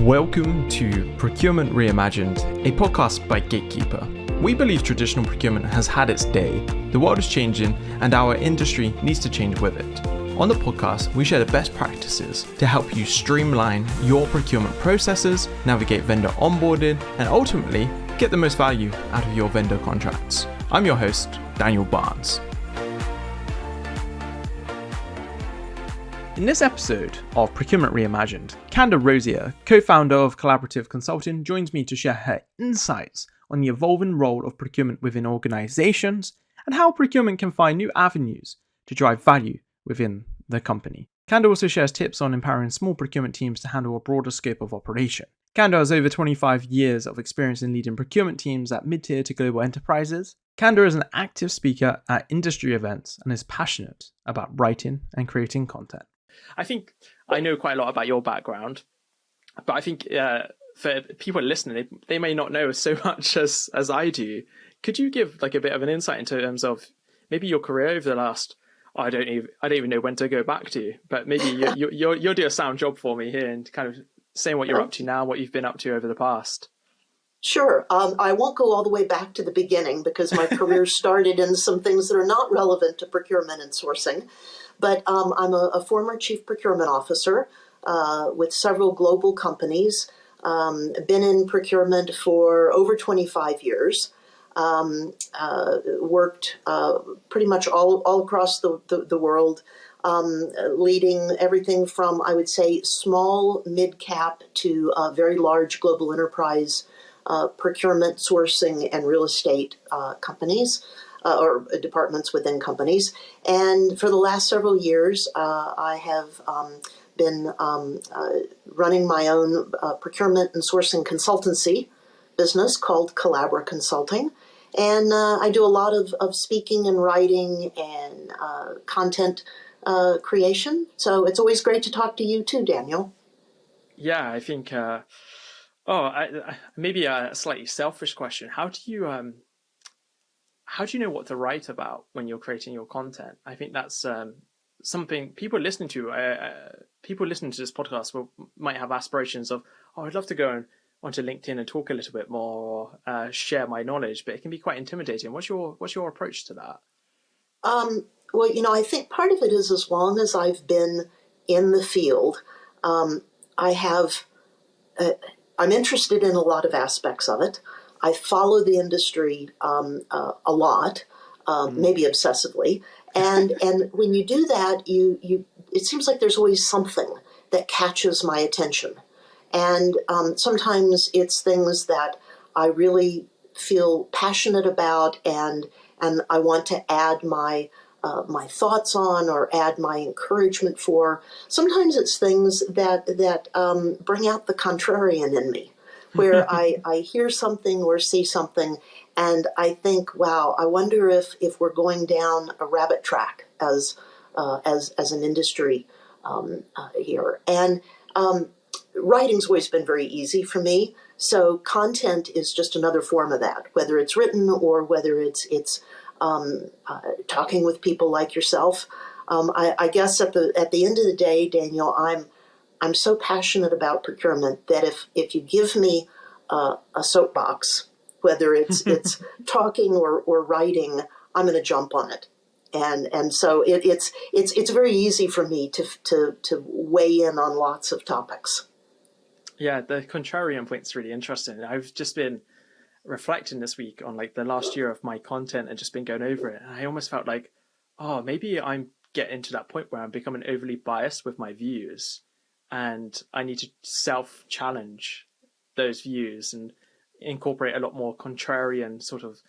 Welcome to Procurement Reimagined, a podcast by Gatekeeper. We believe traditional procurement has had its day, the world is changing, and our industry needs to change with it. On the podcast, we share the best practices to help you streamline your procurement processes, navigate vendor onboarding, and ultimately get the most value out of your vendor contracts. I'm your host, Daniel Barnes. In this episode of Procurement Reimagined, Canda Rozier, co-founder of Collaborative Consulting, joins me to share her insights on the evolving role of procurement within organizations and how procurement can find new avenues to drive value within the company. Canda also shares tips on empowering small procurement teams to handle a broader scope of operation. Canda has over 25 years of experience in leading procurement teams at mid-tier to global enterprises. Canda is an active speaker at industry events and is passionate about writing and creating content. I think I know quite a lot about your background, but I think for people listening, they may not know so much as I do. Could you give like a bit of an insight into terms of maybe your career over the last? I don't even know when to go back to, but maybe you'll do a sound job for me here and kind of saying what you're up to now, what you've been up to over the past. Sure. I won't go all the way back to the beginning because my career started in some things that are not relevant to procurement and sourcing. But I'm a former chief procurement officer with several global companies, been in procurement for over 25 years, worked pretty much all across the world, leading everything from, I would say, small, mid-cap to very large global enterprise procurement, sourcing, and real estate companies. Or departments within companies. And for the last several years, I have been running my own procurement and sourcing consultancy business called Canda Consulting. And I do a lot of speaking and writing and content creation. So it's always great to talk to you too, Daniel. Yeah, I think, maybe a slightly selfish question. How do you know what to write about when you're creating your content? I think that's something people listening to this podcast might have aspirations of, I'd love to go onto LinkedIn and talk a little bit more, or share my knowledge, but it can be quite intimidating. What's your approach to that? Well, I think part of it is as long as I've been in the field, I'm interested in a lot of aspects of it. I follow the industry a lot, maybe obsessively, and when you do that, it seems like there's always something that catches my attention, and sometimes it's things that I really feel passionate about, and I want to add my thoughts on or add my encouragement for. Sometimes it's things that bring out the contrarian in me, where I hear something or see something and I think, wow, I wonder if we're going down a rabbit track as an industry here. And writing's always been very easy for me. So content is just another form of that, whether it's written or whether it's talking with people like yourself. I guess at the end of the day, Daniel, I'm so passionate about procurement that if you give me a soapbox, whether it's talking or writing, I'm going to jump on it, and so it's very easy for me to weigh in on lots of topics. Yeah, the contrarian point's really interesting. I've just been reflecting this week on like the last year of my content and just been going over it, and I almost felt like, maybe I'm getting to that point where I'm becoming overly biased with my views. And I need to self-challenge those views and incorporate a lot more contrarian sort of,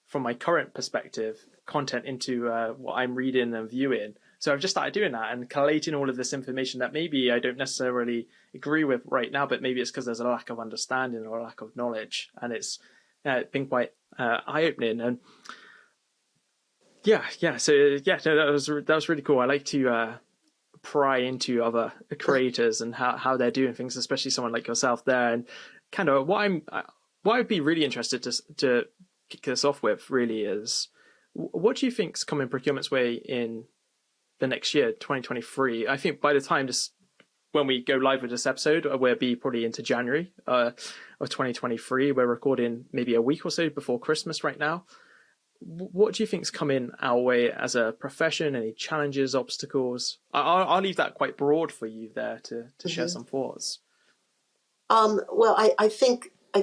from my current perspective, content into what I'm reading and viewing. So I've just started doing that and collating all of this information that maybe I don't necessarily agree with right now, but maybe it's because there's a lack of understanding or a lack of knowledge. And it's been quite eye-opening. And that was really cool. I like to pry into other creators and how they're doing things, especially someone like yourself there. And kind of what I'd be really interested to kick this off with really is, what do you think's coming procurement's way in the next year, 2023? I think by the time when we go live with this episode, we'll be probably into January of 2023. We're recording maybe a week or so before Christmas right now. What do you think's coming our way as a profession? Any challenges, obstacles? I'll leave that quite broad for you there to share some thoughts. Well, I think one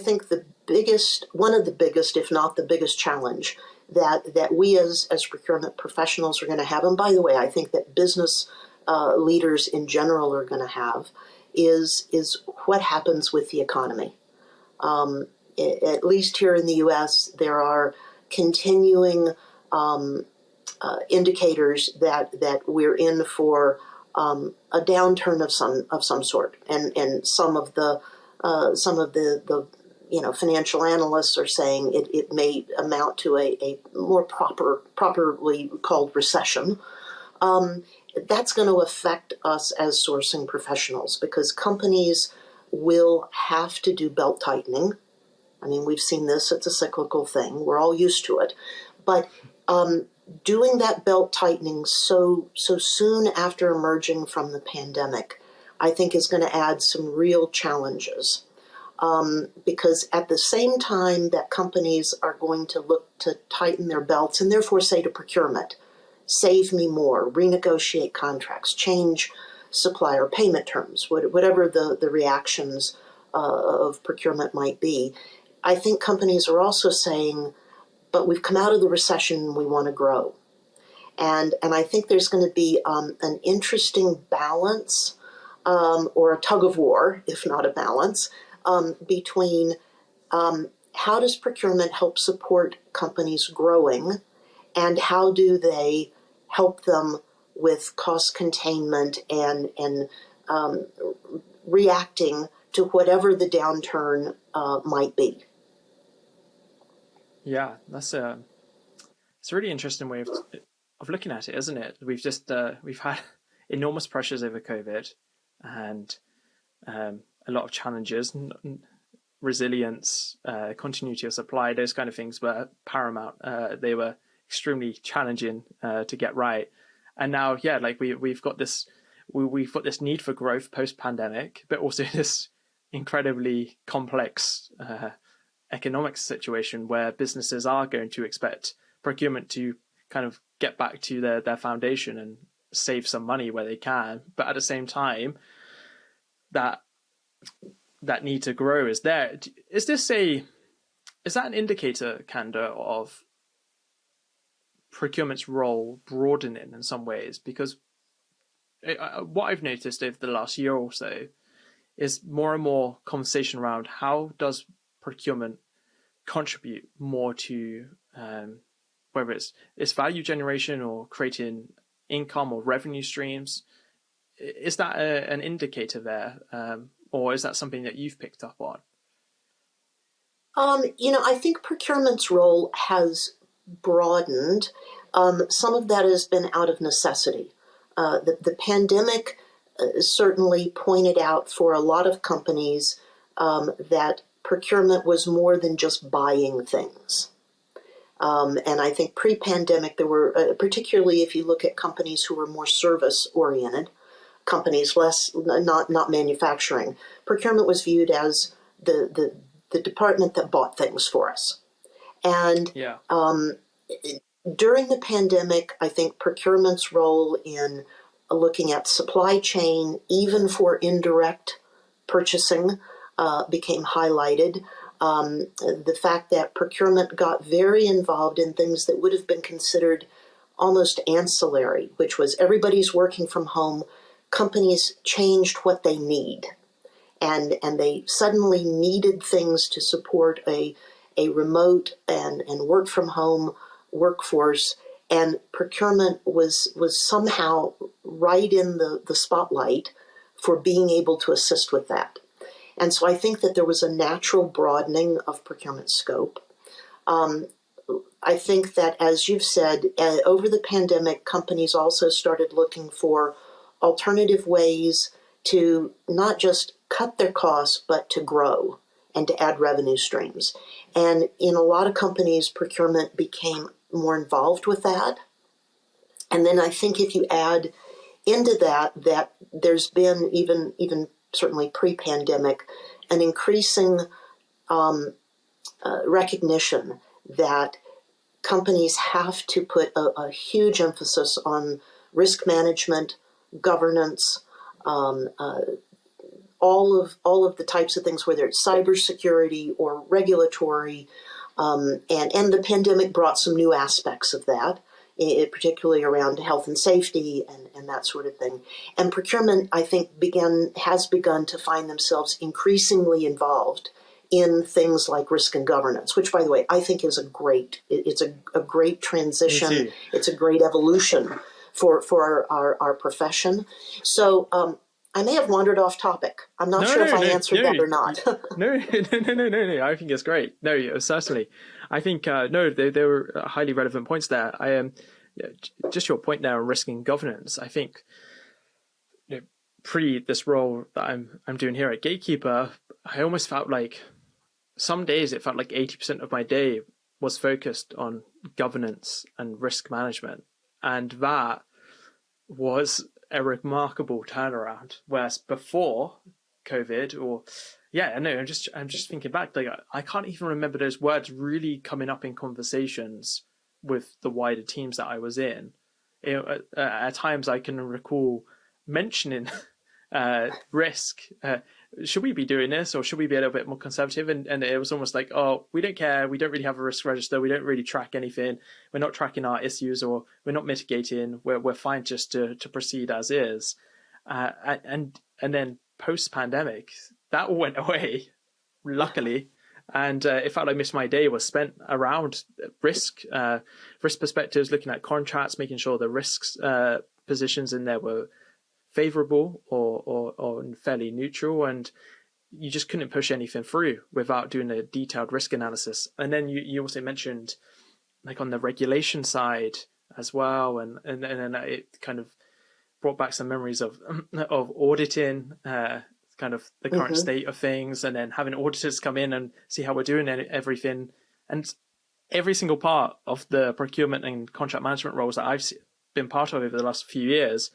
of the biggest, if not the biggest challenge that we as procurement professionals are going to have, and by the way, I think that business leaders in general are going to have, is what happens with the economy. At least here in the U.S., there are continuing indicators that we're in for a downturn of some sort, and some of the financial analysts are saying it may amount to a more properly called recession. That's going to affect us as sourcing professionals because companies will have to do belt tightening. I mean, we've seen this, it's a cyclical thing. We're all used to it. But doing that belt tightening so soon after emerging from the pandemic, I think is going to add some real challenges. Because at the same time that companies are going to look to tighten their belts and therefore say to procurement, save me more, renegotiate contracts, change supplier payment terms, whatever the reactions of procurement might be, I think companies are also saying, but we've come out of the recession, we want to grow. And I think there's going to be an interesting balance or a tug of war, if not a balance, between how does procurement help support companies growing and how do they help them with cost containment and reacting to whatever the downturn might be. Yeah, it's a really interesting way of looking at it, isn't it? We've had enormous pressures over COVID and a lot of challenges, resilience, continuity of supply, those kind of things were paramount. They were extremely challenging to get right. And now, yeah, like we've got this need for growth post-pandemic, but also this incredibly complex economic situation where businesses are going to expect procurement to kind of get back to their foundation and save some money where they can. But at the same time, that need to grow is there. Is that an indicator, Canda, of procurement's role broadening in some ways? Because what I've noticed over the last year or so is more and more conversation around how does procurement contribute more to whether it's value generation or creating income or revenue streams. Is that an indicator there, or is that something that you've picked up on? I think procurement's role has broadened. Some of that has been out of necessity. The pandemic certainly pointed out for a lot of companies that procurement was more than just buying things. And I think pre-pandemic, there were, particularly if you look at companies who were more service-oriented, companies not manufacturing, procurement was viewed as the department that bought things for us. And yeah. During the pandemic, I think procurement's role in looking at supply chain, even for indirect purchasing, became highlighted. The fact that procurement got very involved in things that would have been considered almost ancillary, which was everybody's working from home, companies changed what they need. And they suddenly needed things to support a remote and work from home workforce, and procurement was somehow right in the spotlight for being able to assist with that. And so I think that there was a natural broadening of procurement scope. I think that, as you've said, over the pandemic, companies also started looking for alternative ways to not just cut their costs, but to grow and to add revenue streams. And in a lot of companies, procurement became more involved with that. And then I think if you add into that there's been even certainly pre-pandemic an increasing recognition that companies have to put a huge emphasis on risk management, governance, all of the types of things, whether it's cybersecurity or regulatory, and the pandemic brought some new aspects of that, particularly around health and safety and that sort of thing. And procurement, I think, has begun to find themselves increasingly involved in things like risk and governance, which, by the way, I think is a great transition. It's a great evolution for our profession. So I may have wandered off topic. I'm not sure if I answered that or not. No. I think it's great. No, certainly. I think, there were highly relevant points there. I am just your point there on risk and governance. I think pre this role that I'm doing here at Gatekeeper, I almost felt like some days it felt like 80% of my day was focused on governance and risk management. And that was a remarkable turnaround. Whereas before COVID, I'm just thinking back, like I can't even remember those words really coming up in conversations with the wider teams that I was in. At times I can recall mentioning risk. Should we be doing this, or should we be a little bit more conservative? And it was almost like, oh, we don't care. We don't really have a risk register. We don't really track anything. We're not tracking our issues, or we're not mitigating. We're fine just to proceed as is. And then post pandemic, that all went away, luckily. And it felt like most of my day was spent around risk perspectives, looking at contracts, making sure the risks positions in there were favorable or fairly neutral, and you just couldn't push anything through without doing a detailed risk analysis. And then you also mentioned, like, on the regulation side as well, and then it kind of brought back some memories of auditing, kind of the current state of things, and then having auditors come in and see how we're doing everything. And every single part of the procurement and contract management roles that I've been part of over the last few years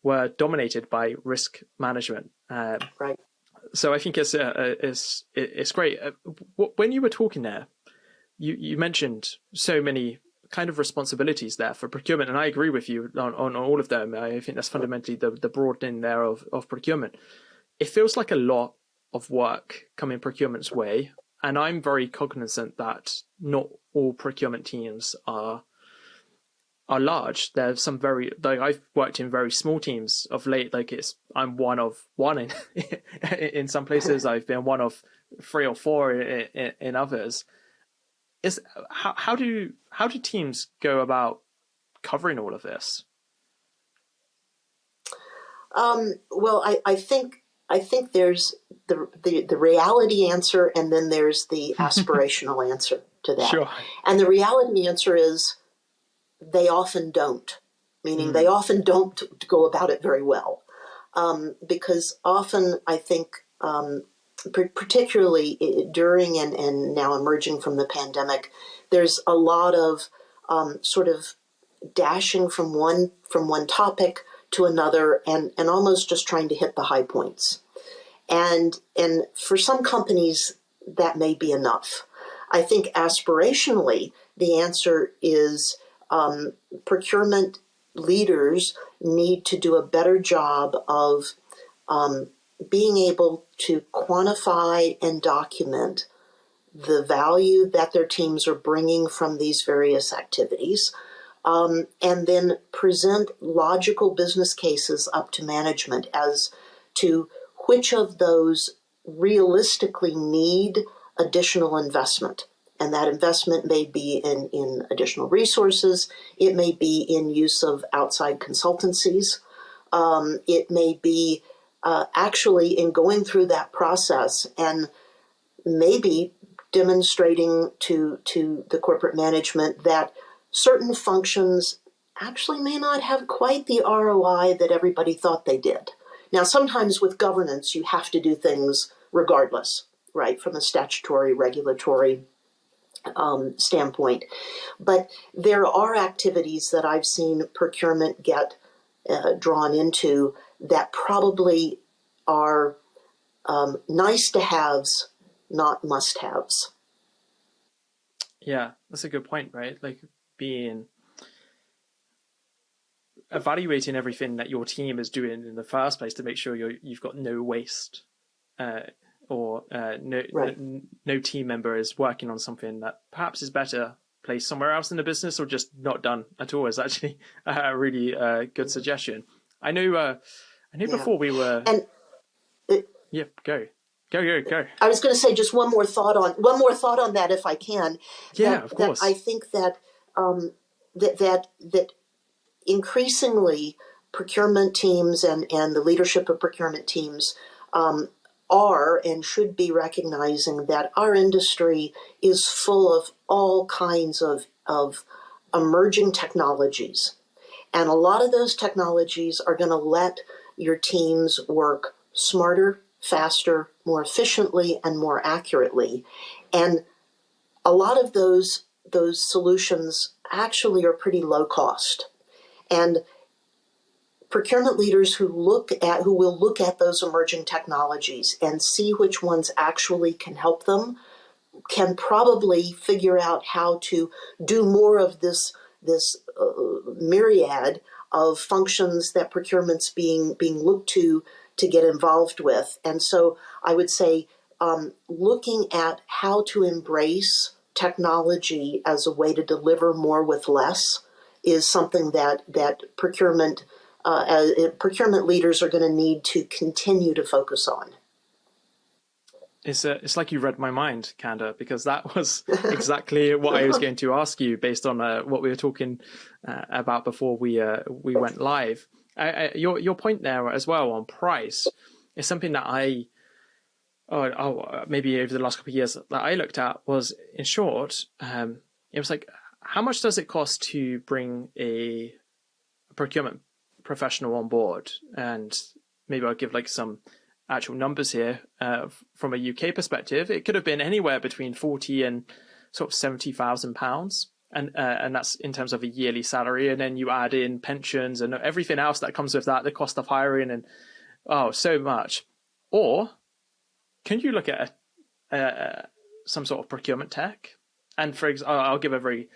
were dominated by risk management. Right. So I think it's great. When you were talking there, you mentioned so many kind of responsibilities there for procurement, and I agree with you on all of them. I think that's fundamentally the broadening there of procurement. It feels like a lot of work coming procurement's way, and I'm very cognizant that not all procurement teams are large. There's some I've worked in very small teams of late. I'm one of one in some places. I've been one of 3 or 4 in others. How do teams go about covering all of this? Well, I think there's the reality answer, and then there's the aspirational answer to that. Sure. And the reality answer is they often don't, meaning they often don't go about it very well. Because often I think, particularly during and now emerging from the pandemic, there's a lot of sort of dashing from one topic to another, and almost just trying to hit the high points. And for some companies, that may be enough. I think aspirationally, the answer is procurement leaders need to do a better job of being able to quantify and document the value that their teams are bringing from these various activities, and then present logical business cases up to management as to which of those realistically need additional investment. And that investment may be in additional resources. It may be in use of outside consultancies. It may be actually in going through that process and maybe demonstrating to the corporate management that certain functions actually may not have quite the ROI that everybody thought they did. Now, sometimes with governance, you have to do things regardless, right, from a statutory, regulatory standpoint. But there are activities that I've seen procurement get drawn into that probably are nice to haves, not must haves. Yeah, that's a good point, right? Like evaluating everything that your team is doing in the first place to make sure you've got no waste, or Right. no team member is working on something that perhaps is better placed somewhere else in the business or just not done at all, is actually a really good suggestion. I know. I know. Yeah. Before we were. And it, Yeah. Go. I was going to say just one more thought on that, if I can. Yeah. Of That I course. think that that increasingly procurement teams and the leadership of procurement teams are and should be recognizing that our industry is full of all kinds of emerging technologies. And a lot of those technologies are going to let your teams work smarter, faster, more efficiently, and more accurately. And a lot of those solutions actually are pretty low cost. And procurement leaders who will look at those emerging technologies and see which ones actually can help them can probably figure out how to do more of this myriad of functions that procurement's being looked to get involved with. And so I would say looking at how to embrace technology as a way to deliver more with less is something that procurement leaders are going to need to continue to focus on. It's like you read my mind, Canda, because that was exactly what I was going to ask you based on what we were talking about before we went live. Your point there as well on price is something that maybe over the last couple of years that I looked at was, in short, it was like, how much does it cost to bring a procurement professional on board? And maybe I'll give like some actual numbers here. From a UK perspective, it could have been anywhere between 40 and sort of £70,000, and that's in terms of a yearly salary. And then you add in pensions and everything else that comes with that, the cost of hiring, and so much. Or can you look at some sort of procurement tech? And for example, I'll give a very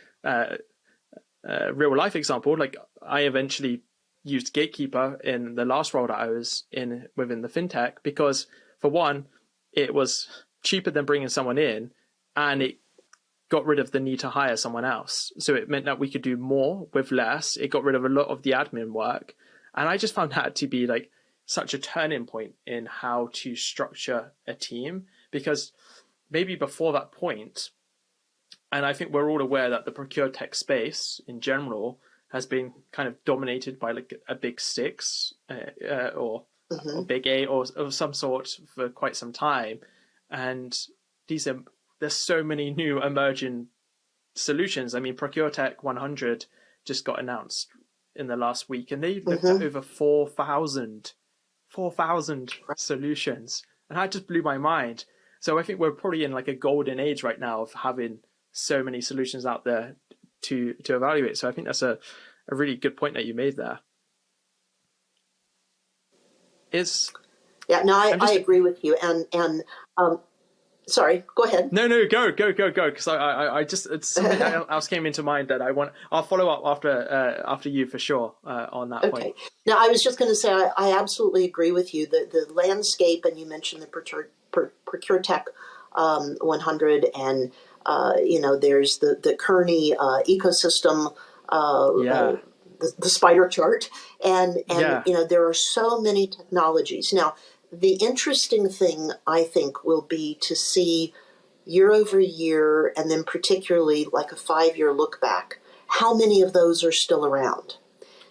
real life example. Like, I eventually used Gatekeeper in the last role that I was in within the fintech because, for one, it was cheaper than bringing someone in, and it got rid of the need to hire someone else. So it meant that we could do more with less. It got rid of a lot of the admin work. And I just found that to be like such a turning point in how to structure a team, because maybe before that point, and I think we're all aware that the procure tech space in general has been kind of dominated by like a big six or big eight or of some sort for quite some time. And there's so many new emerging solutions. I mean, Procure Tech 100 just got announced in the last week, and they looked at over 4,000 solutions, and that just blew my mind. So I think we're probably in like a golden age right now of having so many solutions out there to evaluate. So I think that's a really good point that you made there. I agree with you. And sorry, go ahead. No, go. Because I just, it's something else came into mind that I'll follow up after you for sure on that point. Now, I was just going to say, I absolutely agree with you. The landscape, and you mentioned the Procure Tech 100, and there's the Kearney ecosystem, the spider chart, and there are so many technologies. Now, the interesting thing, I think, will be to see year over year, and then particularly like a 5-year look back, how many of those are still around.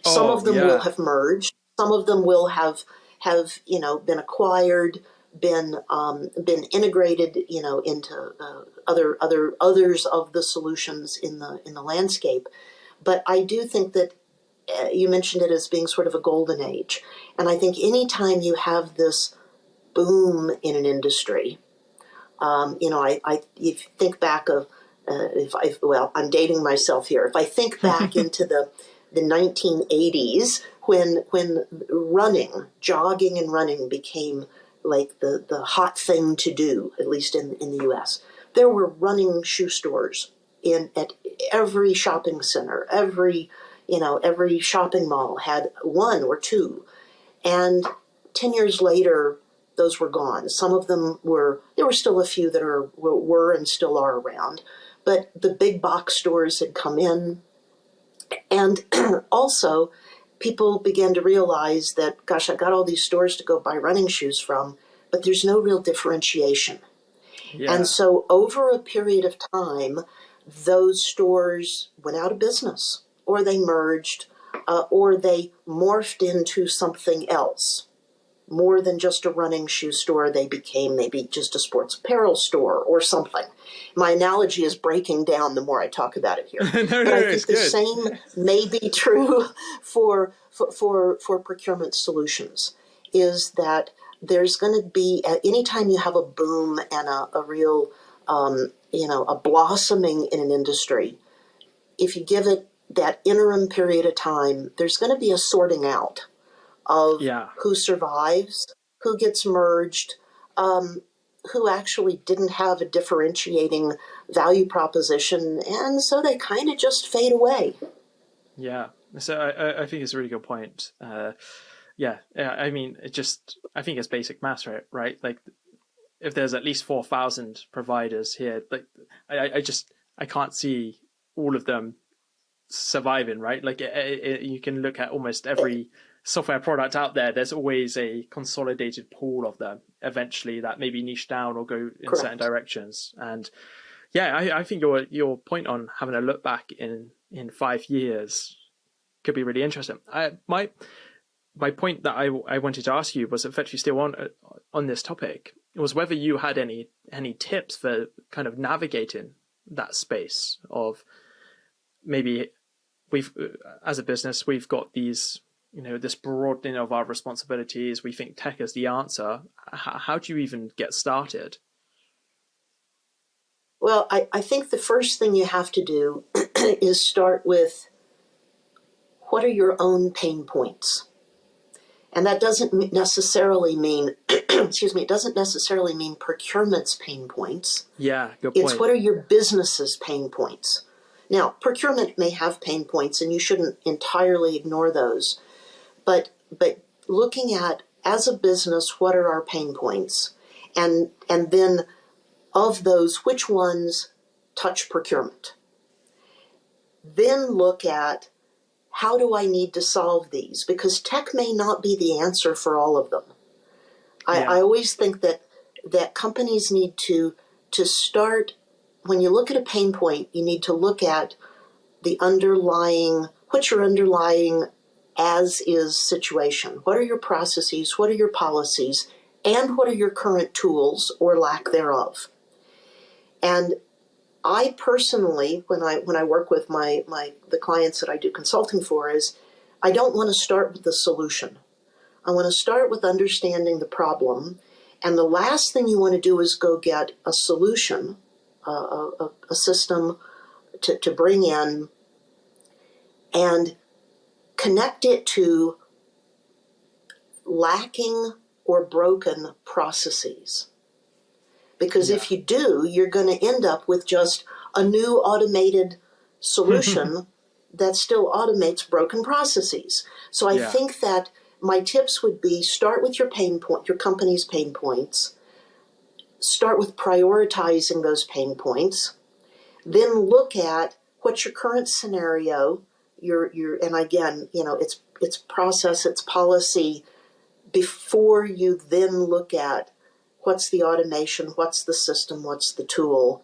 Some of them will have merged. Some of them will have been acquired, been integrated, into others of the solutions in the landscape. But I do think that you mentioned it as being sort of a golden age, and I think anytime you have this boom in an industry, if you think back of I'm dating myself here. If I think back into the 1980s when jogging and running became like the hot thing to do, at least in the US. There were running shoe stores at every shopping center, every shopping mall had one or two. And 10 years later, those were gone. Some of them there were still a few that were and still are around, but the big box stores had come in. And also, people began to realize that, gosh, I got all these stores to go buy running shoes from, but there's no real differentiation. Yeah. And so over a period of time, those stores went out of business, or they merged, or they morphed into something else. More than just a running shoe store, they became maybe just a sports apparel store or something. My analogy is breaking down the more I talk about it here. But I think the same may be true for procurement solutions, is that there's going to be, anytime you have a boom and a real, a blossoming in an industry, if you give it that interim period of time, there's going to be a sorting out of who survives, who gets merged, who actually didn't have a differentiating value proposition, and so they kind of just fade away. Yeah, so I think it's a really good point. I mean, I think it's basic maths, right? Like, if there's at least 4,000 providers here, like, I can't see all of them surviving, right? Like, you can look at almost every software product out there. There's always a consolidated pool of them eventually that maybe niche down or go in certain directions. And I think your point on having a look back in 5 years could be really interesting. My point that I wanted to ask you was effectively still on this topic. It was whether you had any tips for kind of navigating that space of, maybe as a business, we've got these, this broadening of our responsibilities. We think tech is the answer. How do you even get started? Well, I think the first thing you have to do is start with, what are your own pain points? And that doesn't necessarily mean, it doesn't necessarily mean procurement's pain points. Yeah, good point. It's, what are your business's pain points? Now, procurement may have pain points, and you shouldn't entirely ignore those. But looking at, as a business, what are our pain points? And then, of those, which ones touch procurement? Then look at, how do I need to solve these? Because tech may not be the answer for all of them. I always think that companies need to start, when you look at a pain point, you need to look at what's your underlying as-is situation. What are your processes? What are your policies? And what are your current tools or lack thereof? And I personally, when I work with the clients that I do consulting for, is I don't want to start with the solution. I want to start with understanding the problem. And the last thing you want to do is go get a solution, a system to bring in and connect it to lacking or broken processes. Because if you do, you're going to end up with just a new automated solution that still automates broken processes. So I think that my tips would be, start with your pain point, your company's pain points. Start with prioritizing those pain points. Then look at, what's your current scenario, and again, it's process, it's policy, before you then look at, what's the automation, what's the system, what's the tool,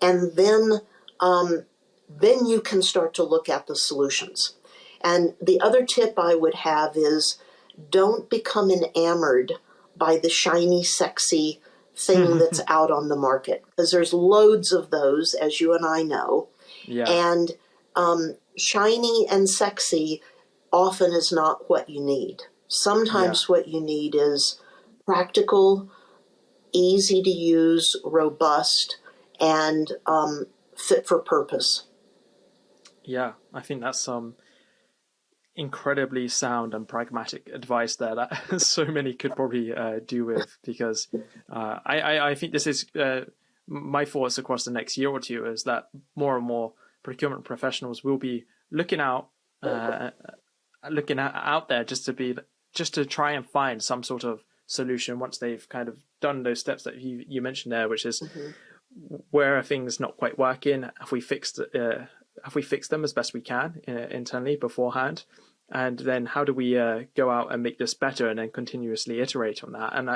and then you can start to look at the solutions. And the other tip I would have is, don't become enamored by the shiny, sexy thing that's out on the market, because there's loads of those, as you and I know. And shiny and sexy often is not what you need. Sometimes what you need is practical, easy to use, robust, and fit for purpose. Yeah, I think that's incredibly sound and pragmatic advice there that so many could probably do with, because I think this is my thoughts across the next year or two is that more and more procurement professionals will be looking out there just to try and find some sort of solution once they've kind of done those steps that you mentioned there, which is where are things not quite working? Have we fixed them as best we can internally beforehand? And then how do we go out and make this better and then continuously iterate on that? And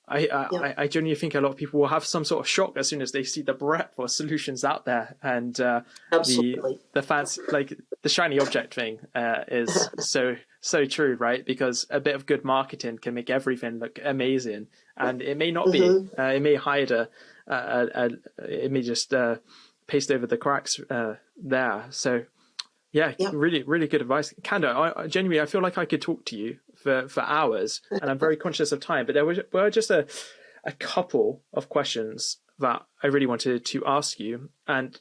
I genuinely think a lot of people will have some sort of shock as soon as they see the breadth of solutions out there. And the fancy, like the shiny object thing is so true, right? Because a bit of good marketing can make everything look amazing, and it may not be. It may hide it may just paste over the cracks there. So really, really good advice. Canda, genuinely, I feel like I could talk to you for hours, and I'm very conscious of time, but there were just a couple of questions that I really wanted to ask you. And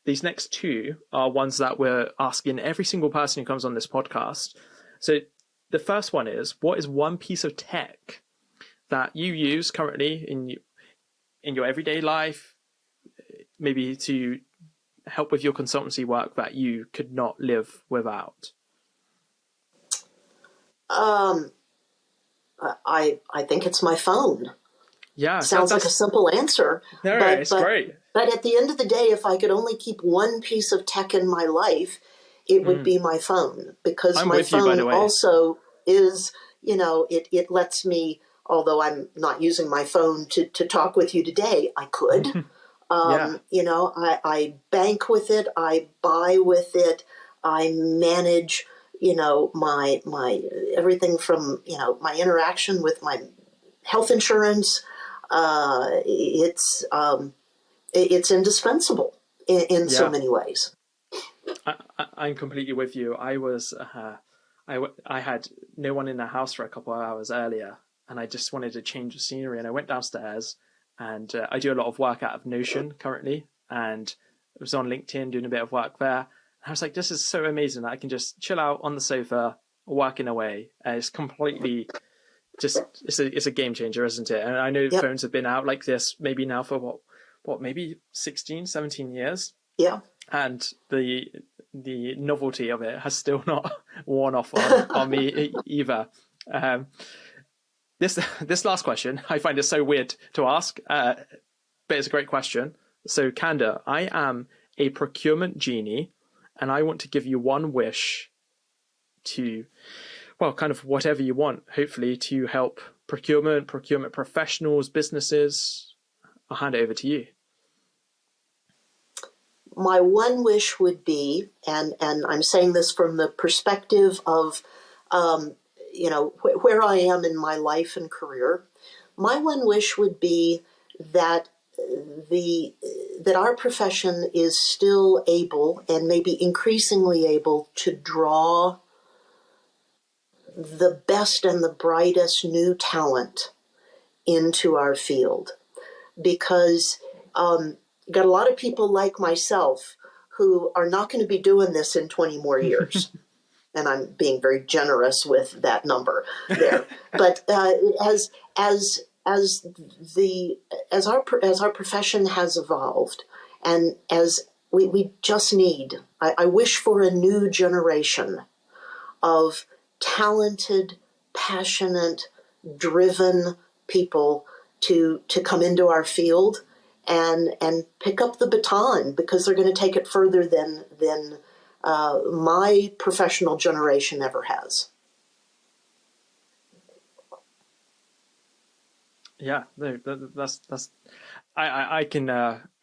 these next two are ones that we're asking every single person who comes on this podcast. So the first one is, what is one piece of tech that you use currently in your everyday life, maybe to help with your consultancy work, that you could not live without? I think it's my phone. Yeah, sounds like a simple answer. No, it's great. But at the end of the day, if I could only keep one piece of tech in my life, it would be my phone, because my phone also is, it lets me, although I'm not using my phone to talk with you today, I could. I bank with it, I buy with it, I manage, my everything from, my interaction with my health insurance. It's indispensable in so many ways. I'm completely with you. I had no one in the house for a couple of hours earlier, and I just wanted to change the scenery, and I went downstairs, and I do a lot of work out of Notion currently, and I was on LinkedIn doing a bit of work there. And I was like, this is so amazing that I can just chill out on the sofa, working away. And it's completely it's a game changer, isn't it? And I know phones have been out like this maybe now for maybe 16, 17 years. Yeah. And the novelty of it has still not worn off on me either. This last question, I find it so weird to ask, but it's a great question. So, Canda, I am a procurement genie, and I want to give you one wish to, kind of whatever you want, hopefully to help procurement professionals, businesses. I'll hand it over to you. My one wish would be, and I'm saying this from the perspective of, where I am in my life and career, my one wish would be that that our profession is still able, and maybe increasingly able, to draw the best and the brightest new talent into our field. Because got a lot of people like myself who are not going to be doing this in 20 more years. And I'm being very generous with that number there. But as our profession has evolved, and as we just need, I wish for a new generation of talented, passionate, driven people to come into our field and pick up the baton, because they're going to take it further than my professional generation ever has. Yeah, no, that's. I can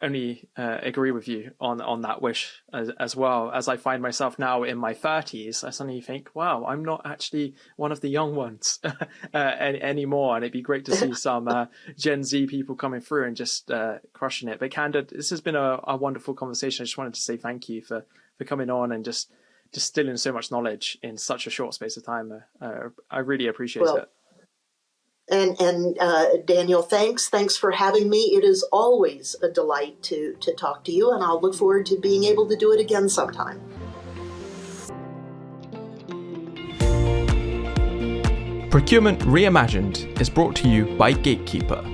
only agree with you on that wish as well. As I find myself now in my 30s, I suddenly think, wow, I'm not actually one of the young ones anymore. And it'd be great to see some Gen Z people coming through and just crushing it. But Canda, this has been a wonderful conversation. I just wanted to say thank you for coming on and just distilling so much knowledge in such a short space of time. I really appreciate it. And Daniel, thanks for having me. It is always a delight to talk to you, and I'll look forward to being able to do it again sometime. Procurement Reimagined is brought to you by Gatekeeper.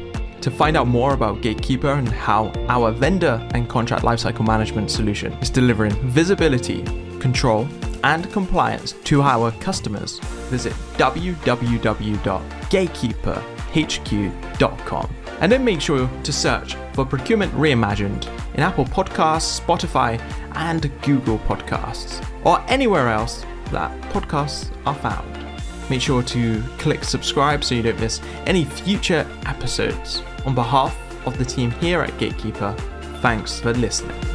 To find out more about Gatekeeper and how our vendor and contract lifecycle management solution is delivering visibility, control, and compliance to our customers, visit www.gatekeeperhq.com. And then make sure to search for Procurement Reimagined in Apple Podcasts, Spotify, and Google Podcasts, or anywhere else that podcasts are found. Make sure to click subscribe so you don't miss any future episodes. On behalf of the team here at Gatekeeper, thanks for listening.